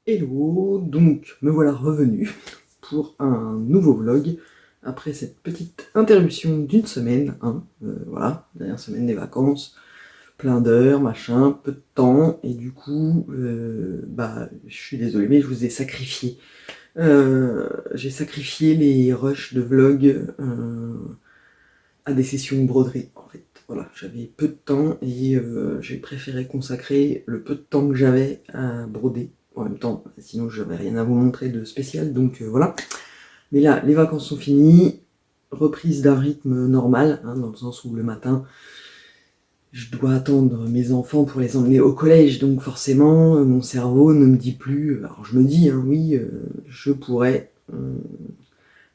Hello, donc me voilà revenu pour un nouveau vlog après cette petite interruption d'une semaine, hein, voilà, dernière semaine des vacances, plein d'heures, machin, peu de temps, et du coup, je suis désolé, mais je vous ai sacrifié. J'ai sacrifié les rushs de vlog à des sessions broderie, en fait. Voilà, j'avais peu de temps et j'ai préféré consacrer le peu de temps que j'avais à broder. En même temps, sinon j'avais rien à vous montrer de spécial, donc voilà. Mais là, les vacances sont finies, reprise d'un rythme normal, hein, dans le sens où le matin, je dois attendre mes enfants pour les emmener au collège, donc forcément, mon cerveau ne me dit plus... Alors je me dis, hein, oui, je pourrais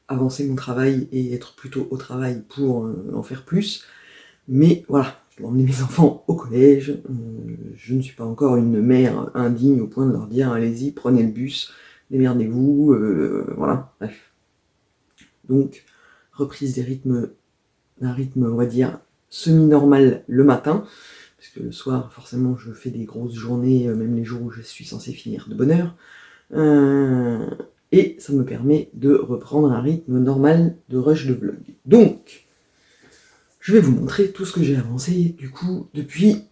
avancer mon travail et être plutôt au travail pour en faire plus, mais voilà, je dois emmener mes enfants au collège, je ne suis pas encore une mère indigne au point de leur dire allez-y, prenez le bus, démerdez-vous, voilà, bref. Donc, reprise d'un rythme, on va dire, semi-normal le matin, parce que le soir, forcément, je fais des grosses journées, même les jours où je suis censé finir de bonne heure, et ça me permet de reprendre un rythme normal de rush de vlog. Donc, je vais vous montrer tout ce que j'ai avancé du coup depuis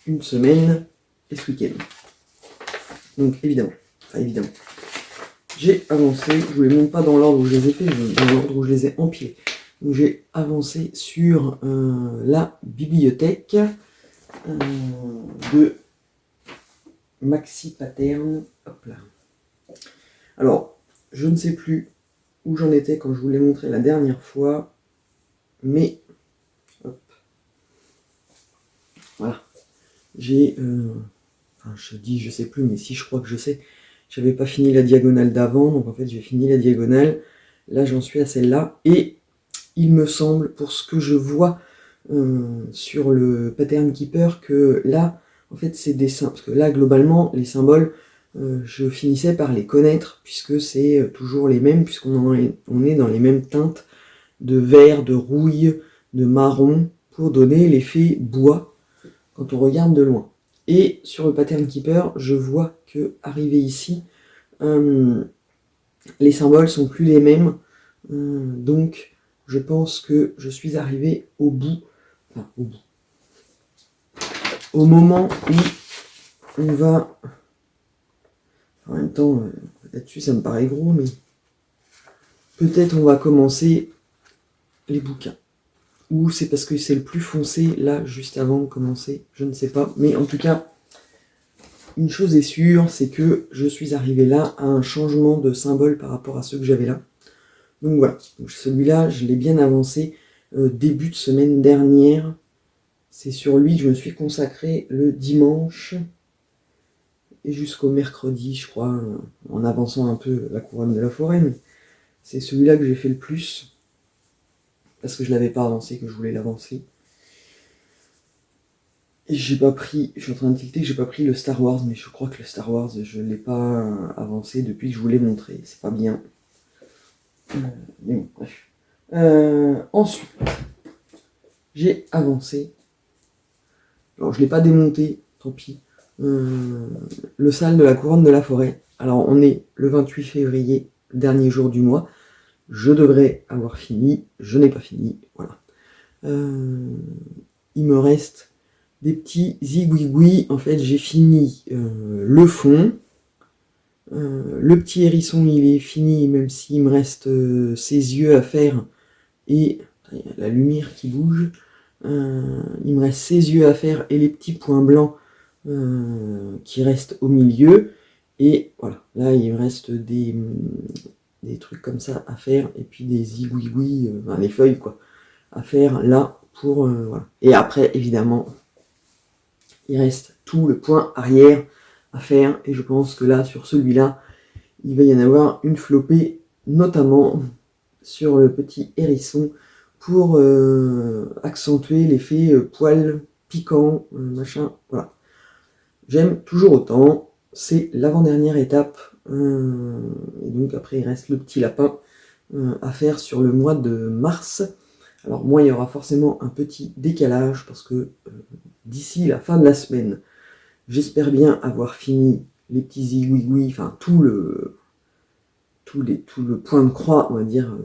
une semaine et ce week-end. Donc évidemment, j'ai avancé, je ne vous les montre pas dans l'ordre où je les ai fait, mais dans l'ordre où je les ai empilés. Donc j'ai avancé sur la bibliothèque de Maxi Pattern. Hop là. Alors, je ne sais plus où j'en étais quand je vous l'ai montré la dernière fois, mais hop, voilà. J'ai, enfin je dis je sais plus, mais si je crois que je sais, j'avais pas fini la diagonale d'avant, donc en fait j'ai fini la diagonale, là j'en suis à celle-là, et il me semble, pour ce que je vois sur le Pattern Keeper, que là, en fait c'est des symboles, parce que là globalement, les symboles, je finissais par les connaître, puisque c'est toujours les mêmes, puisqu'on est dans les mêmes teintes de vert, de rouille, de marron, pour donner l'effet bois, quand on regarde de loin. Et sur le Pattern Keeper, je vois que arrivé ici, les symboles sont plus les mêmes. Donc je pense que je suis arrivé au bout, enfin au bout, au moment où on va... En même temps, là-dessus ça me paraît gros, mais peut-être on va commencer les bouquins. Ou c'est parce que c'est le plus foncé, là, juste avant de commencer, je ne sais pas. Mais en tout cas, une chose est sûre, c'est que je suis arrivé là à un changement de symbole par rapport à ceux que j'avais là. Donc voilà, celui-là, je l'ai bien avancé début de semaine dernière. C'est sur lui que je me suis consacré le dimanche et jusqu'au mercredi, je crois, en avançant un peu la couronne de la forêt. Mais c'est celui-là que j'ai fait le plus, parce que je ne l'avais pas avancé, que je voulais l'avancer. Et j'ai pas pris, je suis en train de tilter que j'ai pas pris le Star Wars, mais je crois que le Star Wars, je l'ai pas avancé depuis que je vous l'ai montré. C'est pas bien. Mais bon, bref. Ensuite, j'ai avancé. Alors, je l'ai pas démonté, tant pis. Le salle de la couronne de la forêt. Alors, on est le 28 février, dernier jour du mois. Je devrais avoir fini. Je n'ai pas fini. Voilà. Il me reste des petits zigouigouis. En fait, j'ai fini le fond. Le petit hérisson, il est fini, même s'il me reste ses yeux à faire. Et la lumière qui bouge. Il me reste ses yeux à faire et les petits points blancs qui restent au milieu. Et voilà, là, il me reste des trucs comme ça à faire. Et puis des zigouigouis, enfin, les feuilles, quoi, à faire là pour... voilà. Et après, évidemment, il reste tout le point arrière à faire, et je pense que là, sur celui-là, il va y en avoir une flopée, notamment sur le petit hérisson, pour accentuer l'effet poil piquant, machin, voilà. J'aime toujours autant, c'est l'avant-dernière étape, et donc après il reste le petit lapin à faire sur le mois de mars. Alors moi il y aura forcément un petit décalage, parce que d'ici la fin de la semaine, j'espère bien avoir fini les petits zigouigouis, enfin tout le point de croix, on va dire,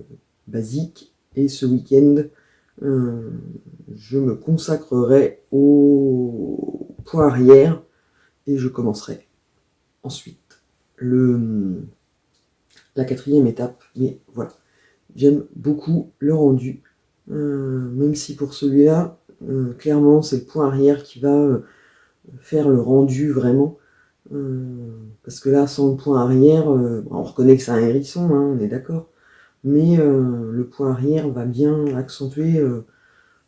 basique. Et ce week-end, je me consacrerai au point arrière et je commencerai ensuite la 4e étape. Mais voilà, j'aime beaucoup le rendu, même si pour celui-là, clairement, c'est le point arrière qui va faire le rendu vraiment. Parce que là, sans le point arrière, on reconnaît que c'est un hérisson, hein, on est d'accord. Mais le point arrière va bien accentuer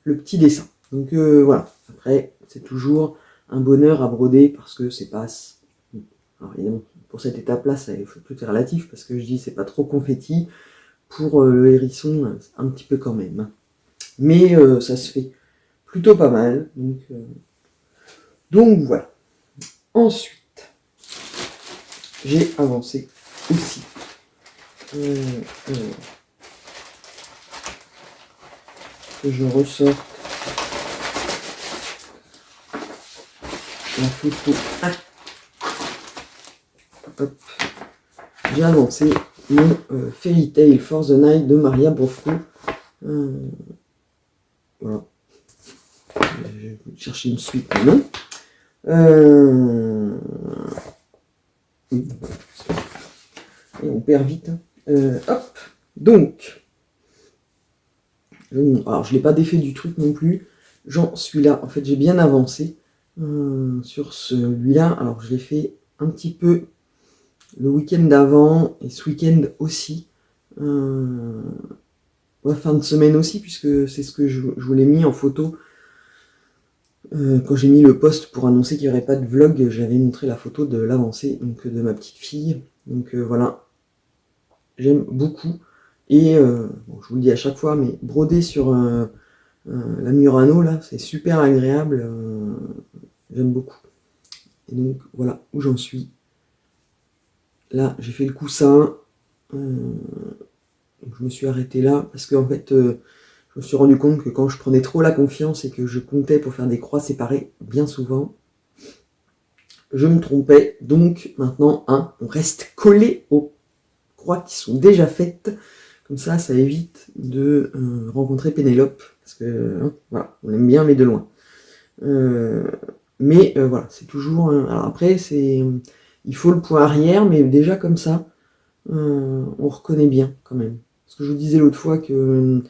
le petit dessin. Donc voilà, après, c'est toujours un bonheur à broder parce que c'est pas... Alors évidemment, pour cette étape-là, tout est relatif parce que je dis c'est pas trop confetti. Pour le hérisson, un petit peu quand même. Mais ça se fait plutôt pas mal. Donc voilà. Ensuite, j'ai avancé aussi. Que je ressors la photo. Hop. J'ai avancé mon Fairy Tail for the Night de Maria Bofro. Voilà. Je vais chercher une suite, mais non. Et on perd vite. Hop. Donc. Alors, je ne l'ai pas défait du truc non plus. J'en suis là. En fait, j'ai bien avancé sur celui-là. Alors, je l'ai fait un petit peu le week-end d'avant et ce week-end aussi. Fin de semaine aussi, puisque c'est ce que je vous l'ai mis en photo. Quand j'ai mis le post pour annoncer qu'il n'y aurait pas de vlog, j'avais montré la photo de l'avancée donc de ma petite fille. Donc voilà, j'aime beaucoup. Et bon, je vous le dis à chaque fois, mais broder sur la Murano, là, c'est super agréable. J'aime beaucoup. Et donc voilà où j'en suis. Là, j'ai fait le coussin. Donc, je me suis arrêté là parce qu'en fait, je me suis rendu compte que quand je prenais trop la confiance et que je comptais pour faire des croix séparées, bien souvent, je me trompais. Donc maintenant, on reste collé aux croix qui sont déjà faites. Comme ça évite de rencontrer Pénélope. Parce que voilà, on aime bien mais de loin. Mais voilà, c'est toujours... alors après, il faut le point arrière, mais déjà comme ça, on reconnaît bien quand même. Parce que je vous disais l'autre fois que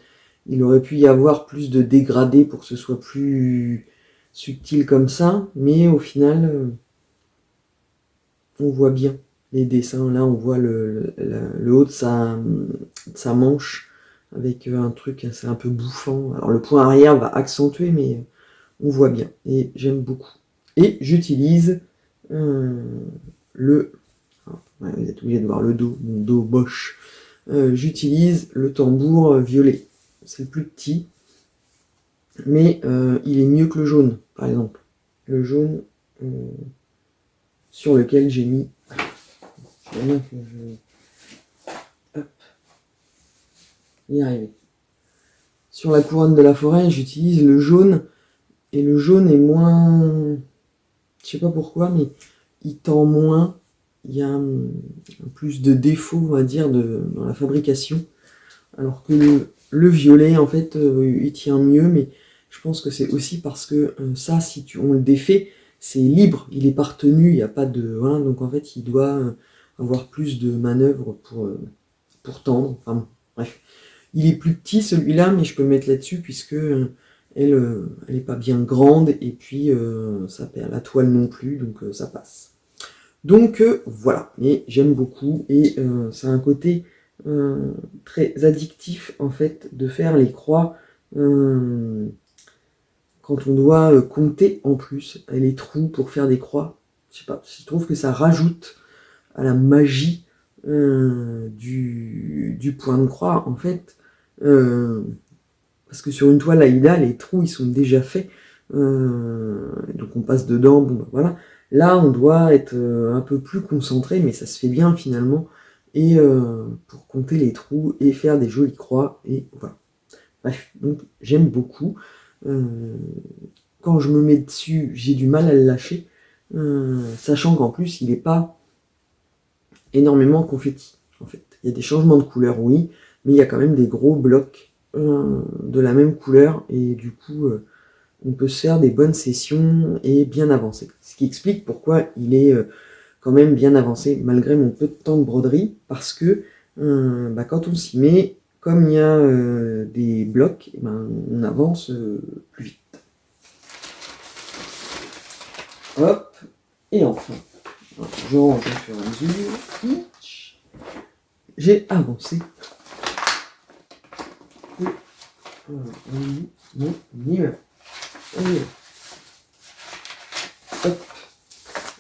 il aurait pu y avoir plus de dégradés pour que ce soit plus subtil comme ça, mais au final, on voit bien les dessins. Là, on voit le haut de sa manche avec un truc, c'est un peu bouffant. Alors le point arrière va accentuer, mais on voit bien. Et j'aime beaucoup. Et j'utilise le... Ouais, vous êtes obligé de voir le dos, mon dos moche. J'utilise le tambour violet. C'est le plus petit, mais il est mieux que le jaune, par exemple. Le jaune sur lequel j'ai mis... Hop. Y arriver. Sur la couronne de la forêt, j'utilise le jaune, et le jaune est moins... Je sais pas pourquoi, mais il tend moins. Il y a plus de défauts, on va dire, dans la fabrication. Alors que le violet, en fait, il tient mieux, mais je pense que c'est aussi parce que ça, si on le défait, c'est libre, il est pas retenu, il n'y a pas de... Voilà, donc en fait, il doit avoir plus de manœuvre pour tendre. Enfin bon, bref. Il est plus petit celui-là, mais je peux le mettre là-dessus puisque elle est pas bien grande, et puis ça perd la toile non plus, donc ça passe. Donc voilà, mais j'aime beaucoup, et c'est un côté très addictif en fait de faire les croix quand on doit compter en plus les trous pour faire des croix. Je sais pas, je trouve que ça rajoute à la magie du point de croix en fait, parce que sur une toile Aïda, les trous ils sont déjà faits, donc on passe dedans, bon ben voilà. Là, on doit être un peu plus concentré, mais ça se fait bien finalement, et pour compter les trous et faire des jolies croix, et voilà. Bref, donc j'aime beaucoup. Quand je me mets dessus, j'ai du mal à le lâcher. sachant qu'en plus il n'est pas énormément confetti. En fait, il y a des changements de couleur, oui, mais il y a quand même des gros blocs de la même couleur, et du coup on peut se faire des bonnes sessions et bien avancer. Ce qui explique pourquoi il est quand même bien avancé malgré mon peu de temps de broderie, parce que quand on s'y met, comme il y a des blocs, on avance plus vite. Hop, et enfin, je range au fur et à mesure. J'ai avancé.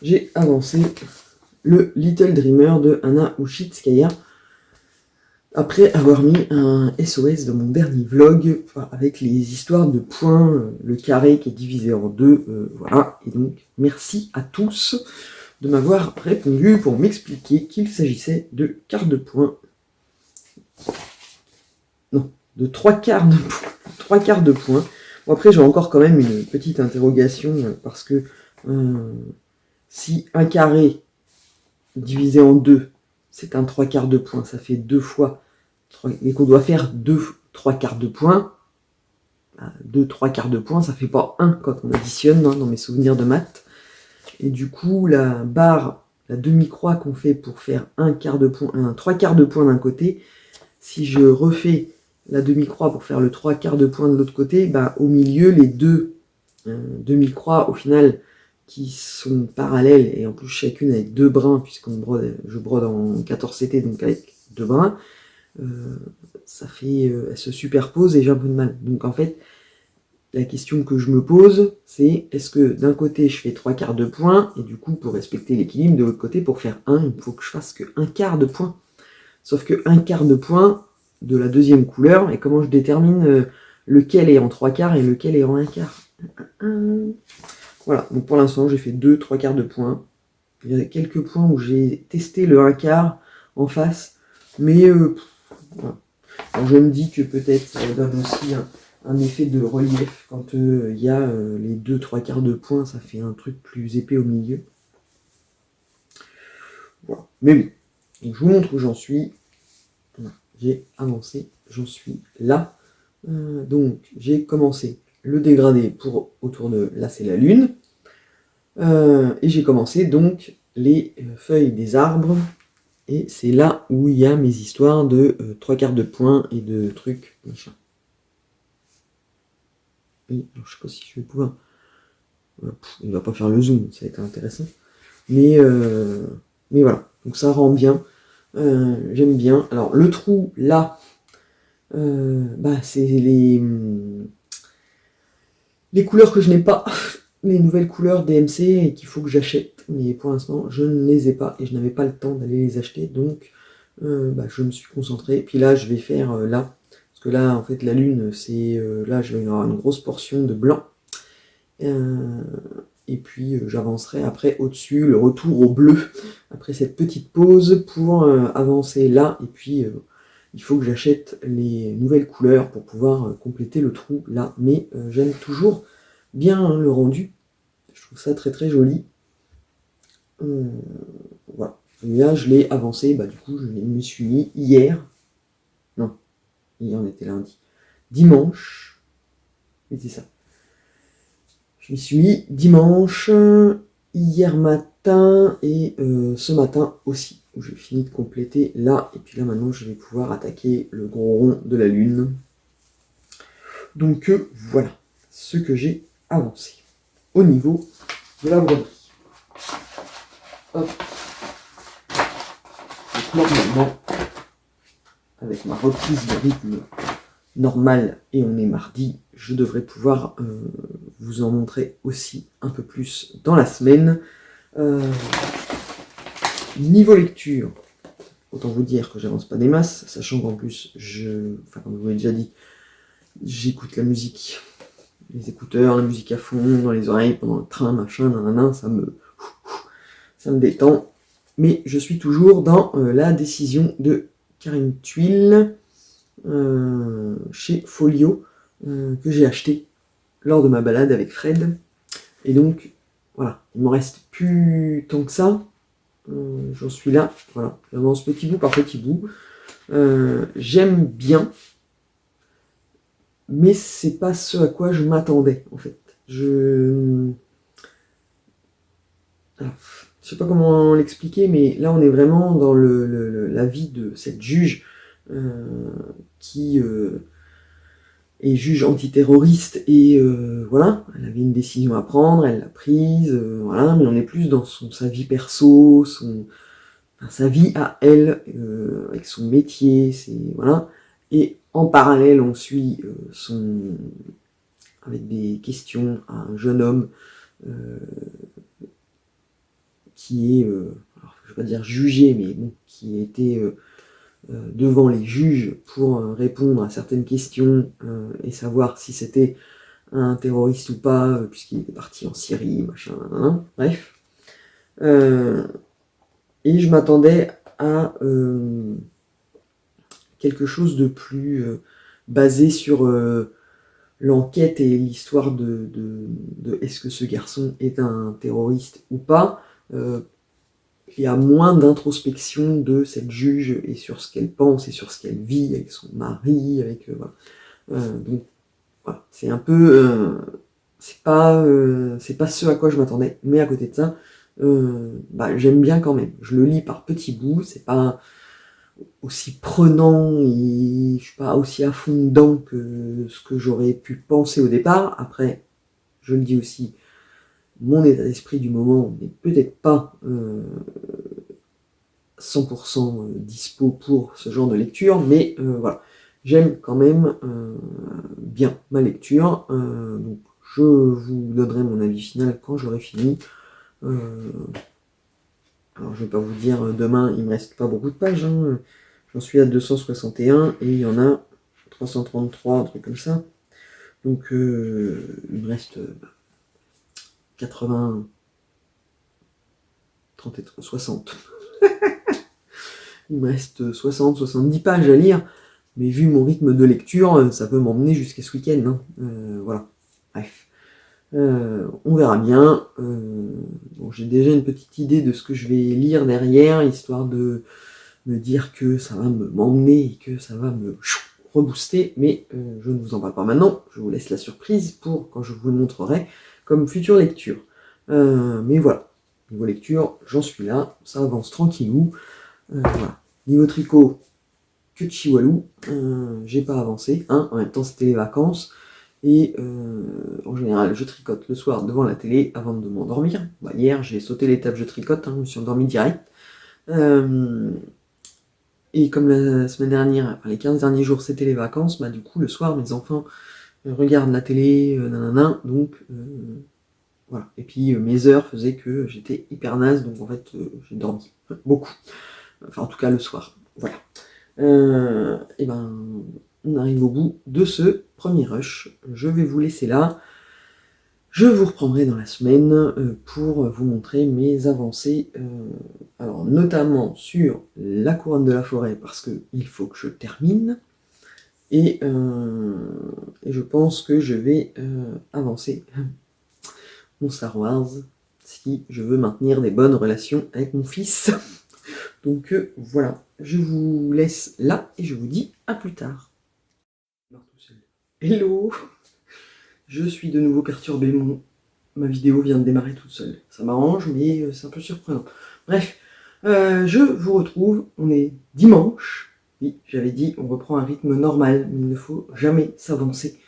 J'ai avancé le Little Dreamer de Anna Uchitskaya après avoir mis un SOS dans mon dernier vlog avec les histoires de points, le carré qui est divisé en deux, voilà. Et donc merci à tous de m'avoir répondu pour m'expliquer qu'il s'agissait de quarts de points. Non, de trois quarts de points. Bon, après j'ai encore quand même une petite interrogation parce que si un carré divisé en deux, c'est un 3/4 de point, ça fait 2 fois, et qu'on doit faire 2 3/4 de point, 2 3/4 de point, ça fait pas 1 quand on additionne, dans mes souvenirs de maths. Et du coup, la barre, la demi-croix qu'on fait pour faire un 3/4 de point d'un côté, si je refais la demi-croix pour faire le 3/4 de point de l'autre côté, au milieu, les deux demi-croix, au final, qui sont parallèles, et en plus chacune avec 2 brins, je brode en 14 CT, donc avec 2 brins, ça fait, elles se superposent et j'ai un peu de mal. Donc en fait, la question que je me pose, c'est est-ce que d'un côté je fais 3/4 de point, et du coup pour respecter l'équilibre, de l'autre côté pour faire 1, il faut que je fasse que 1/4 de point. Sauf que 1/4 de point de la deuxième couleur, et comment je détermine lequel est en 3/4 et lequel est en 1/4. Voilà, donc pour l'instant j'ai fait 2 3/4 de point. Il y a quelques points où j'ai testé le 1/4 en face, mais voilà. Alors je me dis que peut-être ça donne aussi un effet de relief quand il y a les 2 3/4 de point, ça fait un truc plus épais au milieu. Voilà, mais bon, donc je vous montre où j'en suis. Voilà. J'ai avancé, j'en suis là. Donc j'ai commencé le dégradé pour autour de là c'est la lune. Et j'ai commencé donc les feuilles des arbres, et c'est là où il y a mes histoires de 3/4 de point et de trucs machin. Oui, alors je sais pas si je vais pouvoir. Il va pas faire le zoom, ça va être intéressant. Mais voilà, donc ça rend bien. J'aime bien. Alors le trou là, c'est les couleurs que je n'ai pas. Les nouvelles couleurs DMC et qu'il faut que j'achète, mais pour l'instant je ne les ai pas et je n'avais pas le temps d'aller les acheter, donc je me suis concentré. Et puis là je vais faire là, parce que là en fait la lune c'est là je vais avoir une grosse portion de blanc, et puis j'avancerai après au-dessus, le retour au bleu après cette petite pause pour avancer là, et puis il faut que j'achète les nouvelles couleurs pour pouvoir compléter le trou là, mais j'aime toujours bien le rendu, je trouve ça très très joli. Voilà, et là je l'ai avancé, du coup je me suis mis hier on était lundi, dimanche, et c'est ça, je m'y suis mis dimanche, hier matin et ce matin aussi, où j'ai fini de compléter là, et puis là maintenant je vais pouvoir attaquer le gros rond de la lune. Donc voilà ce que j'ai avancé au niveau de la broderie. Hop. Donc normalement, avec ma reprise de rythme normale, et on est mardi, je devrais pouvoir vous en montrer aussi un peu plus dans la semaine. Niveau lecture, autant vous dire que j'avance pas des masses, sachant qu'en plus, comme je vous l'ai déjà dit, j'écoute la musique, les écouteurs, la musique à fond, dans les oreilles, pendant le train, machin, nanana, ça me détend. Mais je suis toujours dans la décision de Karine Tuile chez Folio, que j'ai acheté lors de ma balade avec Fred. Et donc, voilà, il me reste plus tant que ça. J'en suis là, voilà, j'avance petit bout par petit bout. J'aime bien, mais c'est pas ce à quoi je m'attendais, en fait. Alors, je sais pas comment l'expliquer, mais là on est vraiment dans la vie de cette juge qui est juge antiterroriste et voilà, elle avait une décision à prendre, elle l'a prise, voilà, mais on est plus dans sa vie perso, sa vie à elle, avec son métier, voilà, et en parallèle on suit avec des questions à un jeune homme qui est, alors, je ne vais pas dire jugé, mais bon, qui était devant les juges pour répondre à certaines questions et savoir si c'était un terroriste ou pas, puisqu'il était parti en Syrie, machin, bref. Et je m'attendais à quelque chose de plus basé sur l'enquête et l'histoire de est-ce que ce garçon est un terroriste ou pas. Il y a moins d'introspection de cette juge et sur ce qu'elle pense et sur ce qu'elle vit avec son mari, avec voilà. Donc voilà, c'est un peu c'est pas ce à quoi je m'attendais, mais à côté de ça, j'aime bien quand même. Je le lis par petits bouts, c'est pas aussi prenant et je suis pas aussi à fond dedans que ce que j'aurais pu penser au départ. Après, je le dis aussi, mon état d'esprit du moment n'est peut-être pas 100% dispo pour ce genre de lecture, mais voilà, j'aime quand même bien ma lecture, donc je vous donnerai mon avis final quand j'aurai fini. Alors je vais pas vous dire demain, il me reste pas beaucoup de pages, hein. J'en suis à 261 et il y en a 333, un truc comme ça. Donc il me reste 80, 30 et 60. Il me reste 60, 70 pages à lire, mais vu mon rythme de lecture, ça peut m'emmener jusqu'à ce week-end, hein. Voilà, bref. On verra bien. Bon, j'ai déjà une petite idée de ce que je vais lire derrière, histoire de me dire que ça va m'emmener et que ça va me rebooster, mais je ne vous en parle pas maintenant, je vous laisse la surprise pour quand je vous le montrerai comme future lecture. Mais voilà, niveau lecture, j'en suis là, ça avance tranquillou. Voilà. Niveau tricot, que de chihuahou, j'ai pas avancé, hein, en même temps c'était les vacances, et en général je tricote le soir devant la télé avant de m'endormir. Hier j'ai sauté l'étape je tricote, hein, je me suis endormi direct. Et comme la semaine dernière, enfin, les 15 derniers jours c'était les vacances, du coup le soir mes enfants regardent la télé, donc voilà. Et puis mes heures faisaient que j'étais hyper naze, donc en fait j'ai dormi beaucoup. Enfin en tout cas le soir. Voilà. Et on arrive au bout de ce premier rush. Je vais vous laisser là. Je vous reprendrai dans la semaine pour vous montrer mes avancées, alors notamment sur la couronne de la forêt, parce qu'il faut que je termine, et je pense que je vais avancer mon Star Wars si je veux maintenir des bonnes relations avec mon fils. Donc voilà, je vous laisse là et je vous dis à plus tard. Hello! Je suis de nouveau perturbé, ma vidéo vient de démarrer toute seule. Ça m'arrange, mais c'est un peu surprenant. Bref, je vous retrouve, on est dimanche. Oui, j'avais dit, on reprend un rythme normal, mais il ne faut jamais s'avancer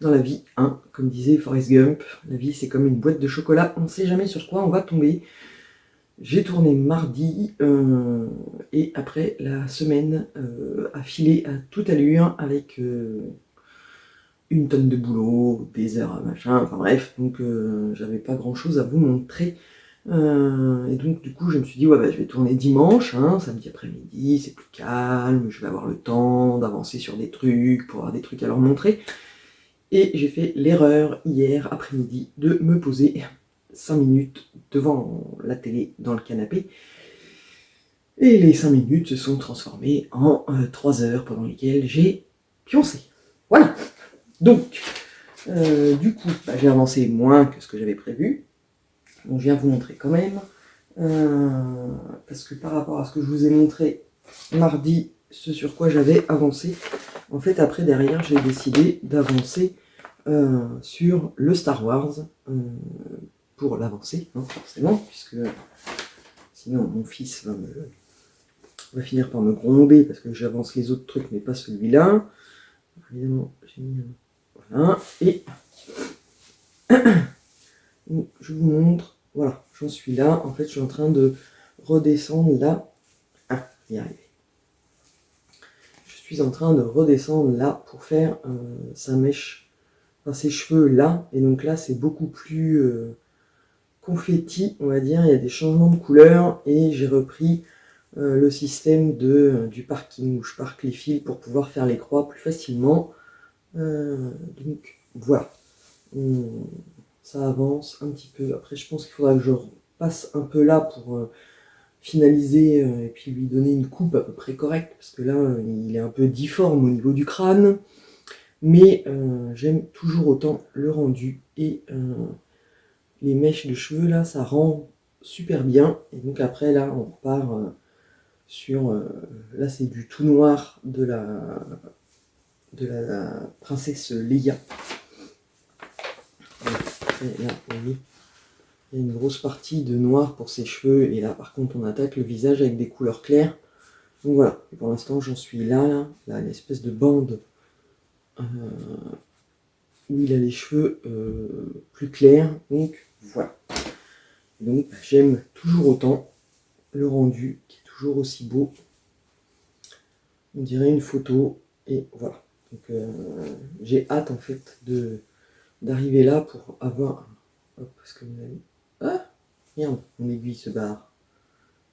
dans la vie, hein. Comme disait Forrest Gump, la vie c'est comme une boîte de chocolat, on ne sait jamais sur quoi on va tomber. J'ai tourné mardi, et après la semaine a filé à toute allure avec une tonne de boulot, des heures à machin, enfin bref, donc j'avais pas grand chose à vous montrer. Et donc du coup je me suis dit je vais tourner dimanche, hein, samedi après-midi, c'est plus calme, je vais avoir le temps d'avancer sur des trucs, pour avoir des trucs à leur montrer. Et j'ai fait l'erreur hier après-midi de me poser 5 minutes devant la télé dans le canapé. Et les 5 minutes se sont transformées en 3 heures pendant lesquelles j'ai pioncé. Voilà. Donc, du coup, j'ai avancé moins que ce que j'avais prévu. Donc je viens vous montrer quand même, parce que par rapport à ce que je vous ai montré mardi, ce sur quoi j'avais avancé, en fait après derrière j'ai décidé d'avancer sur le Star Wars, pour l'avancer, hein, forcément, puisque sinon mon fils va finir par me gronder parce que j'avance les autres trucs mais pas celui-là. Évidemment, j'ai mis voilà, et je vous montre, voilà, j'en suis là, en fait je suis en train de redescendre là, y arriver. Je suis en train de redescendre là pour faire sa mèche, enfin ses cheveux là, et donc là c'est beaucoup plus confetti, on va dire, il y a des changements de couleur, et j'ai repris le système du parking où je parque les fils pour pouvoir faire les croix plus facilement. Donc voilà, ça avance un petit peu. Après je pense qu'il faudra que je passe un peu là pour finaliser et puis lui donner une coupe à peu près correcte, parce que là il est un peu difforme au niveau du crâne, mais j'aime toujours autant le rendu, et les mèches de cheveux là ça rend super bien. Et donc après là on repart sur là c'est du tout noir de la princesse Leia. Et là vous voyez, il y a une grosse partie de noir pour ses cheveux, et là par contre on attaque le visage avec des couleurs claires. Donc voilà, et pour l'instant j'en suis là, l'espèce de bande où il a les cheveux plus clairs, donc voilà. Donc j'aime toujours autant le rendu, qui est toujours aussi beau. On dirait une photo, et voilà. Donc j'ai hâte en fait d'arriver là pour avoir... Hop, parce que vous avez... Ah merde, mon aiguille se barre.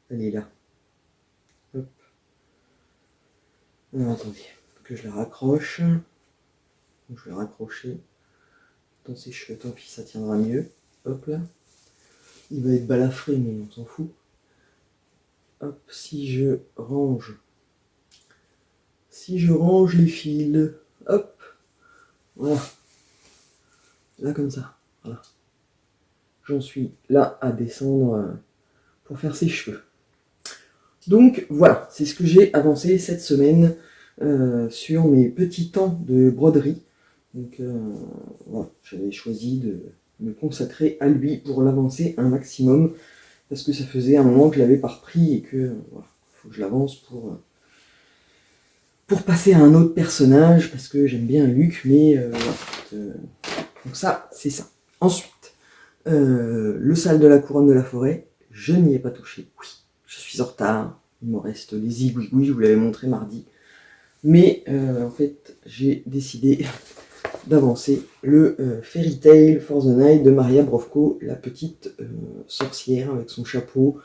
Elle est là. Hop. Alors attendez, que je la raccroche. Donc, je vais raccrocher dans ses cheveux, tant pis, ça tiendra mieux. Hop là. Il va être balafré, mais on s'en fout. Hop, si je range les fils, hop, voilà. Là comme ça, voilà. J'en suis là à descendre pour faire ses cheveux. Donc voilà, c'est ce que j'ai avancé cette semaine sur mes petits temps de broderie. Donc voilà, j'avais choisi de me consacrer à lui pour l'avancer un maximum, parce que ça faisait un moment que je l'avais pas repris, et que voilà, faut que je l'avance pour passer à un autre personnage, parce que j'aime bien Luke, mais voilà. Donc ça, c'est ça. Ensuite, le sale de la couronne de la forêt, je n'y ai pas touché. Oui, je suis en retard. Il me reste les zigouigouis, je vous l'avais montré mardi. Mais en fait, j'ai décidé d'avancer le Fairy Tail for the Night de Maria Brovko, la petite sorcière avec son chapeau,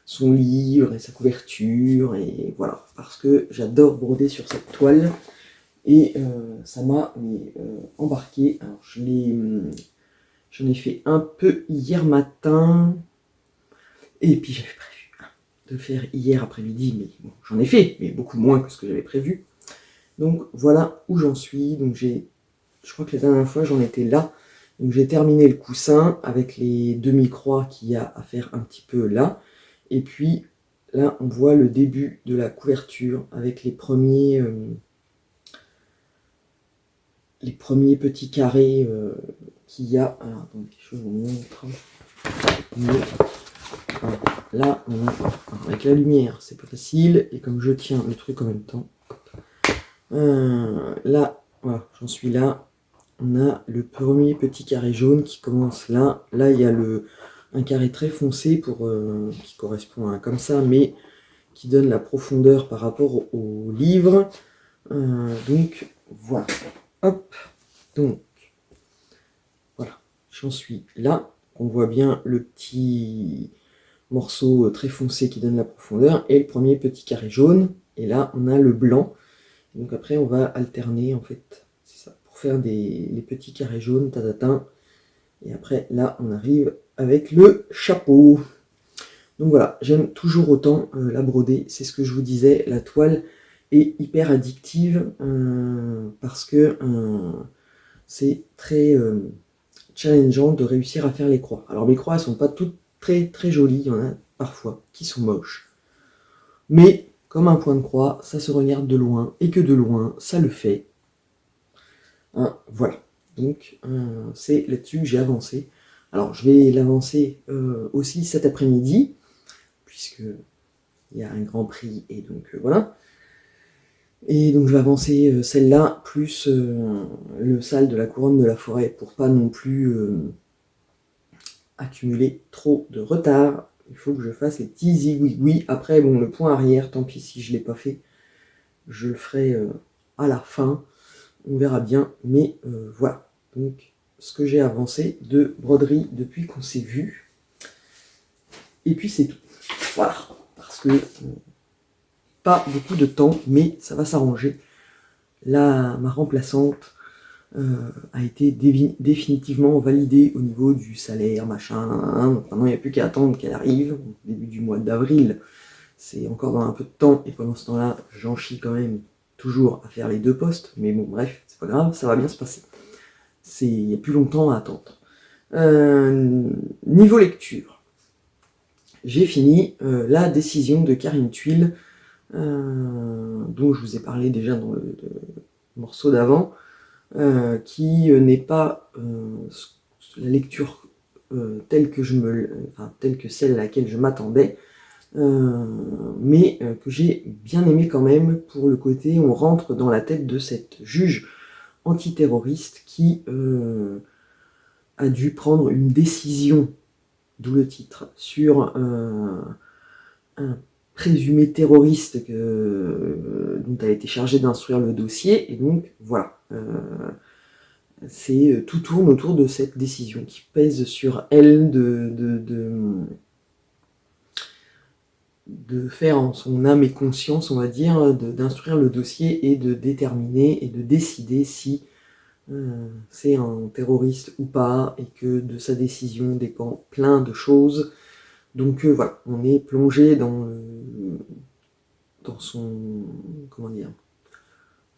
son livre et sa couverture, et voilà, parce que j'adore broder sur cette toile, et ça m'a embarqué. Alors j'en ai fait un peu hier matin, et puis j'avais prévu de le faire hier après-midi, mais bon, j'en ai fait, mais beaucoup moins que ce que j'avais prévu. Donc voilà où j'en suis. Donc je crois que la dernière fois j'en étais là. Donc j'ai terminé le coussin avec les demi-croix qu'il y a à faire un petit peu là. Et puis là on voit le début de la couverture avec les premiers petits carrés qu'il y a. Alors attendez, je vous montre. Là, avec la lumière, c'est pas facile, et comme je tiens le truc en même temps, là, voilà, j'en suis là. On a le premier petit carré jaune qui commence là. Là, il y a un carré très foncé qui correspond à un comme ça, mais qui donne la profondeur par rapport au livre. Donc, voilà. Hop. Donc, voilà. J'en suis là. On voit bien le petit morceau très foncé qui donne la profondeur, et le premier petit carré jaune. Et là, on a le blanc. Donc après, on va alterner, en fait. C'est ça. Pour faire les petits carrés jaunes, tatatin. Et après, là, on arrive avec le chapeau. Donc voilà, j'aime toujours autant la broder. C'est ce que je vous disais, la toile est hyper addictive parce que c'est très... challengeant de réussir à faire les croix. Alors mes croix, elles sont pas toutes très très jolies, il y en a parfois qui sont moches. Mais comme un point de croix, ça se regarde de loin, et que de loin, ça le fait. Hein, voilà. Donc c'est là-dessus que j'ai avancé. Alors je vais l'avancer aussi cet après-midi, puisque il y a un grand prix, et donc voilà. Et donc je vais avancer celle-là, plus le salle de la couronne de la forêt, pour pas non plus accumuler trop de retard. Il faut que je fasse les petits zigouigouis. Après, bon, le point arrière, tant pis si je ne l'ai pas fait, je le ferai à la fin. On verra bien, mais voilà. Donc, ce que j'ai avancé de broderie depuis qu'on s'est vu. Et puis c'est tout. Voilà. Parce que pas beaucoup de temps, mais ça va s'arranger. Là, ma remplaçante a été définitivement validée au niveau du salaire, machin. Maintenant, il n'y a plus qu'à attendre qu'elle arrive, au début du mois d'avril. C'est encore dans un peu de temps, et pendant ce temps-là, j'en chie quand même toujours à faire les 2 postes, mais bon, bref, c'est pas grave, ça va bien se passer. Il n'y a plus longtemps à attendre. Niveau lecture, j'ai fini la décision de Karine Thuil, dont je vous ai parlé déjà dans le morceau d'avant, qui n'est pas la lecture telle que celle à laquelle je m'attendais, mais que j'ai bien aimé quand même, pour le côté on rentre dans la tête de cette juge antiterroriste qui a dû prendre une décision, d'où le titre, sur un présumé terroriste dont elle a été chargée d'instruire le dossier, et donc voilà. Tout tourne autour de cette décision qui pèse sur elle de faire en son âme et conscience, on va dire, d'instruire le dossier et de déterminer et de décider si c'est un terroriste ou pas, et que de sa décision dépend plein de choses. Donc voilà, on est plongé dans son, comment dire,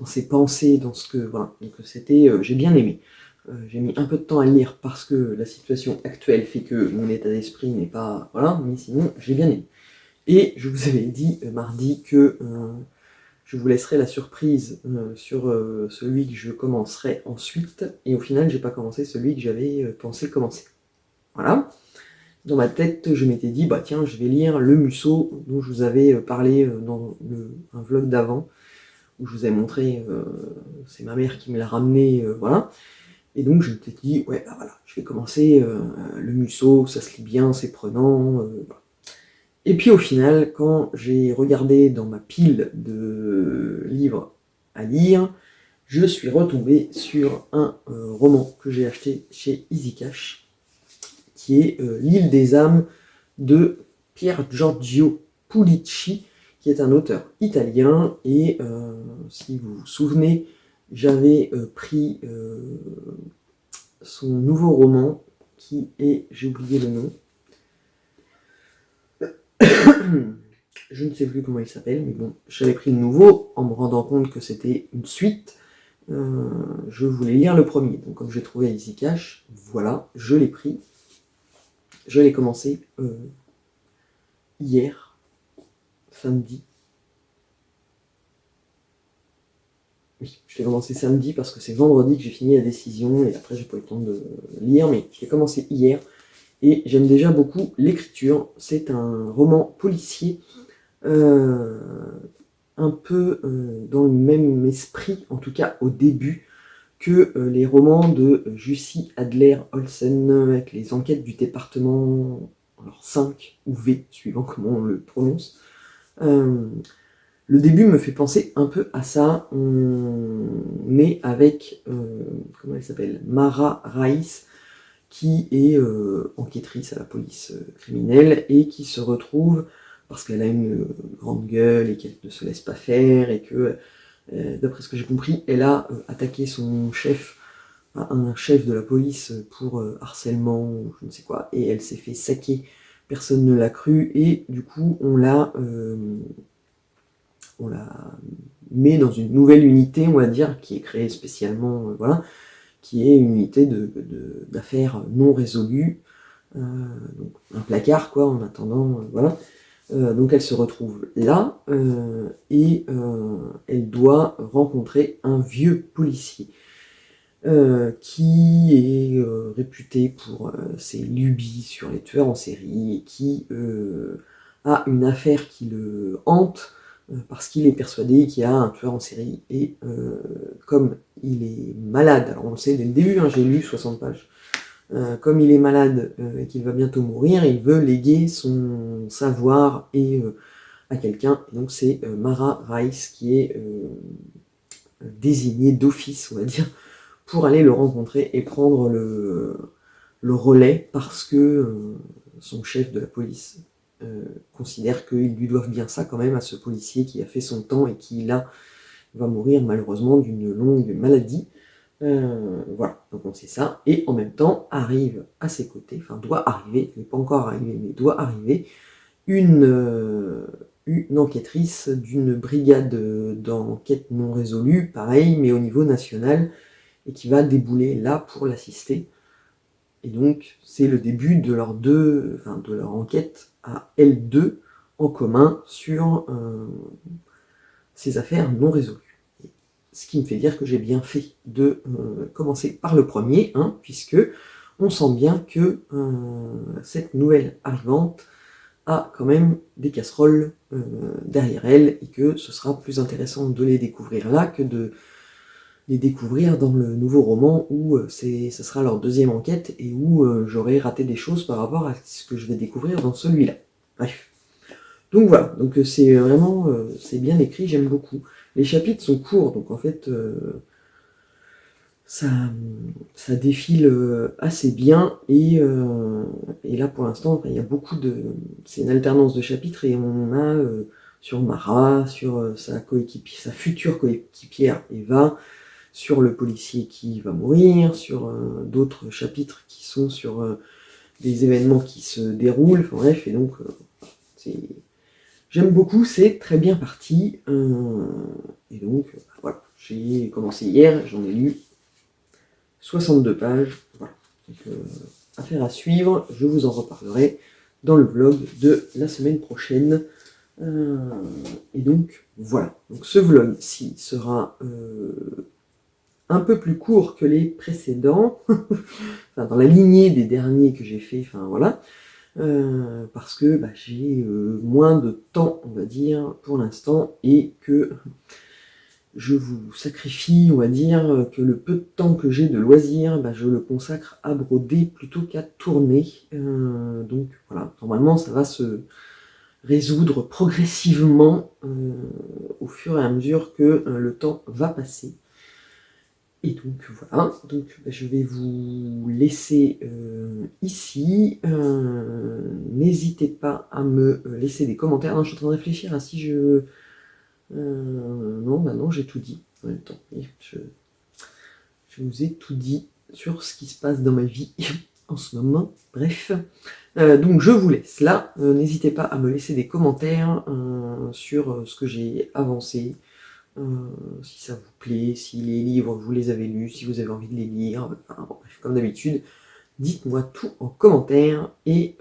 dans ses pensées, dans ce que, voilà. Donc j'ai bien aimé. J'ai mis un peu de temps à le lire parce que la situation actuelle fait que mon état d'esprit n'est pas, voilà, mais sinon j'ai bien aimé. Et je vous avais dit mardi que je vous laisserai la surprise sur celui que je commencerai ensuite, et au final j'ai pas commencé celui que j'avais pensé commencer. Voilà. Dans ma tête, je m'étais dit, bah tiens, je vais lire Le Museau, dont je vous avais parlé dans un vlog d'avant, où je vous ai montré, c'est ma mère qui me l'a ramené, voilà. Et donc je m'étais dit, ouais, bah voilà, je vais commencer Le Museau, ça se lit bien, c'est prenant. Voilà. Et puis au final, quand j'ai regardé dans ma pile de livres à lire, je suis retombé sur un roman que j'ai acheté chez Easy Cash, qui est L'île des âmes de Pier Giorgio Pulici, qui est un auteur italien. Et si vous vous souvenez, j'avais pris son nouveau roman, qui est, j'ai oublié le nom, je ne sais plus comment il s'appelle, mais bon, j'avais pris le nouveau en me rendant compte que c'était une suite. Je voulais lire le premier, donc comme j'ai trouvé à Easy Cash, voilà, je l'ai pris. Je l'ai commencé hier, samedi. Oui, je l'ai commencé samedi parce que c'est vendredi que j'ai fini la décision, et après j'ai pas eu le temps de lire, mais je l'ai commencé hier. Et j'aime déjà beaucoup l'écriture. C'est un roman policier, un peu dans le même esprit, en tout cas au début, que les romans de Jussi Adler-Olsen, avec les enquêtes du département, alors 5 ou V, suivant comment on le prononce. Le début me fait penser un peu à ça. On est avec, comment elle s'appelle, Mara Raïs, qui est enquêtrice à la police criminelle, et qui se retrouve, parce qu'elle a une grande gueule et qu'elle ne se laisse pas faire, et que, d'après ce que j'ai compris, elle a attaqué son chef, un chef de la police, pour harcèlement, ou je ne sais quoi, et elle s'est fait saquer, personne ne l'a cru, et du coup on la met dans une nouvelle unité, on va dire, qui est créée spécialement, voilà, qui est une unité d'affaires non résolues, donc un placard quoi en attendant, voilà. Donc elle se retrouve là, et elle doit rencontrer un vieux policier qui est réputé pour ses lubies sur les tueurs en série et qui a une affaire qui le hante parce qu'il est persuadé qu'il y a un tueur en série et comme il est malade, alors on le sait dès le début, hein, j'ai lu 60 pages, comme il est malade et qu'il va bientôt mourir, il veut léguer son savoir et à quelqu'un, et donc c'est Mara Rice qui est désignée d'office, on va dire, pour aller le rencontrer et prendre le relais parce que son chef de la police considère qu'ils lui doivent bien ça quand même à ce policier qui a fait son temps et qui là va mourir malheureusement d'une longue maladie. Voilà, donc on sait ça, et en même temps arrive à ses côtés, enfin doit arriver, il n'est pas encore arrivé, mais doit arriver, une enquêtrice d'une brigade d'enquête non résolue, pareil, mais au niveau national, et qui va débouler là pour l'assister. Et donc, c'est le début de de leur enquête à L2 en commun sur ces affaires non résolues. Et ce qui me fait dire que j'ai bien fait de commencer par le premier, hein, puisque on sent bien que cette nouvelle arrivante a quand même des casseroles derrière elle et que ce sera plus intéressant de les découvrir là que de les découvrir dans le nouveau roman où ce sera leur deuxième enquête et où j'aurai raté des choses par rapport à ce que je vais découvrir dans celui-là. Bref. Donc voilà, donc c'est vraiment c'est bien écrit, j'aime beaucoup. Les chapitres sont courts, donc en fait ça défile assez bien et là pour l'instant il y a beaucoup de... C'est une alternance de chapitres et on a sur Mara, sur sa future coéquipière Eva, sur le policier qui va mourir, sur d'autres chapitres qui sont sur des événements qui se déroulent, enfin bref, et donc j'aime beaucoup, c'est très bien parti, et donc voilà, j'ai commencé hier, j'en ai lu 62 pages, voilà, donc affaire à suivre, je vous en reparlerai dans le vlog de la semaine prochaine, et donc voilà, donc ce vlog-ci sera un peu plus court que les précédents, enfin, dans la lignée des derniers que j'ai fait, enfin voilà, parce que j'ai moins de temps, on va dire, pour l'instant, et que je vous sacrifie, on va dire, que le peu de temps que j'ai de loisirs, je le consacre à broder plutôt qu'à tourner, donc voilà, normalement ça va se résoudre progressivement au fur et à mesure que le temps va passer. Et donc voilà, donc je vais vous laisser ici. N'hésitez pas à me laisser des commentaires. Non, je suis en train de réfléchir à si je... non, non, j'ai tout dit en même temps. Je vous ai tout dit sur ce qui se passe dans ma vie en ce moment. Bref. Donc je vous laisse là. N'hésitez pas à me laisser des commentaires sur ce que j'ai avancé. Si ça vous plaît, si les livres vous les avez lus, si vous avez envie de les lire, enfin, bref, comme d'habitude, dites-moi tout en commentaire et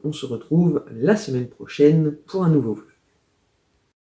on se retrouve la semaine prochaine pour un nouveau vlog.